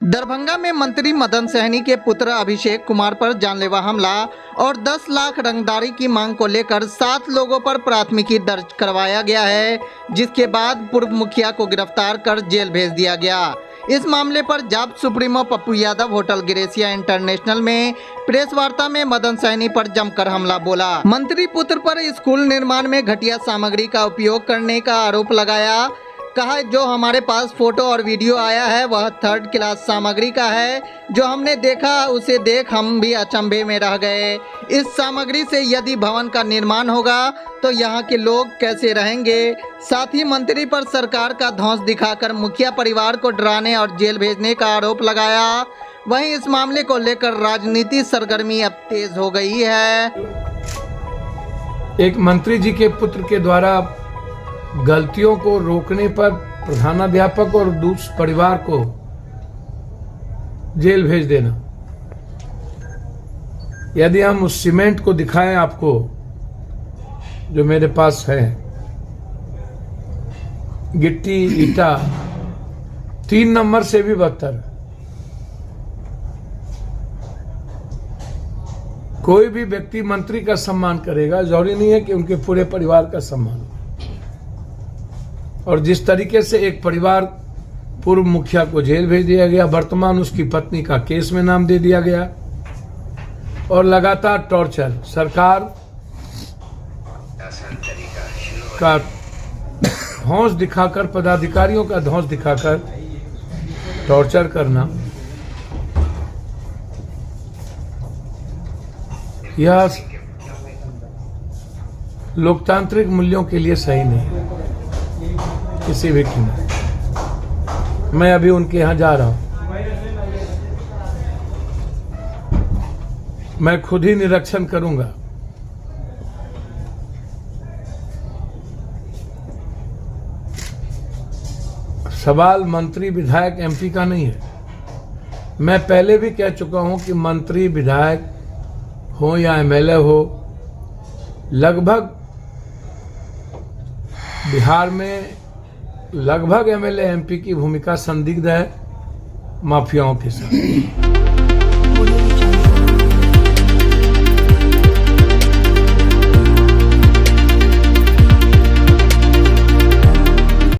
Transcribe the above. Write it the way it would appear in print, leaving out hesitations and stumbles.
दरभंगा में मंत्री मदन सहनी के पुत्र अभिषेक कुमार पर जानलेवा हमला और 10 लाख रंगदारी की मांग को लेकर 7 लोगों पर प्राथमिकी दर्ज करवाया गया है, जिसके बाद पूर्व मुखिया को गिरफ्तार कर जेल भेज दिया गया। इस मामले पर जाप supremo Pappu Yadav hotel gratia international में प्रेस वार्ता में मदन सहनी पर जमकर हमला बोला। मंत्री पुत्र पर स्कूल निर्माण में घटिया सामग्री का उपयोग करने का आरोप लगाया। कहा जो हमारे पास फोटो और वीडियो आया है वह 3rd क्लास सामग्री का है। जो हमने देखा उसे देख हम भी अचंभे में रह गए। इस सामग्री से यदि भवन का निर्माण होगा तो यहाँ के लोग कैसे रहेंगे। साथ ही मंत्री पर सरकार का धौंस दिखाकर मुखिया परिवार को डराने और जेल भेजने का आरोप लगाया। वहीं इस मामले को लेकर राजनीति सरगर्मी अब तेज हो गई है। एक मंत्री जी के पुत्र के द्वारा गलतियों को रोकने पर प्रधानाध्यापक और दूसरे परिवार को जेल भेज देना। यदि हम उस सीमेंट को दिखाएं आपको जो मेरे पास है, गिट्टी ईटा 3 नंबर से भी बदतर। कोई भी व्यक्ति मंत्री का सम्मान करेगा, जरूरी नहीं है कि उनके पूरे परिवार का सम्मान। और जिस तरीके से एक परिवार पूर्व मुखिया को जेल भेज दिया गया, वर्तमान उसकी पत्नी का केस में नाम दे दिया गया और लगातार टॉर्चर, सरकार का धौंस दिखाकर, पदाधिकारियों का धौंस दिखाकर टॉर्चर करना, यह लोकतांत्रिक मूल्यों के लिए सही नहीं किसी भी कीमत। मैं अभी उनके यहाँ जा रहा हूं, मैं खुद ही निरीक्षण करूंगा। सवाल मंत्री विधायक एमपी का नहीं है। मैं पहले भी कह चुका हूं कि मंत्री विधायक हो या एमएलए हो, लगभग बिहार में लगभग एमएलए एमपी की भूमिका संदिग्ध है माफियाओं के साथ।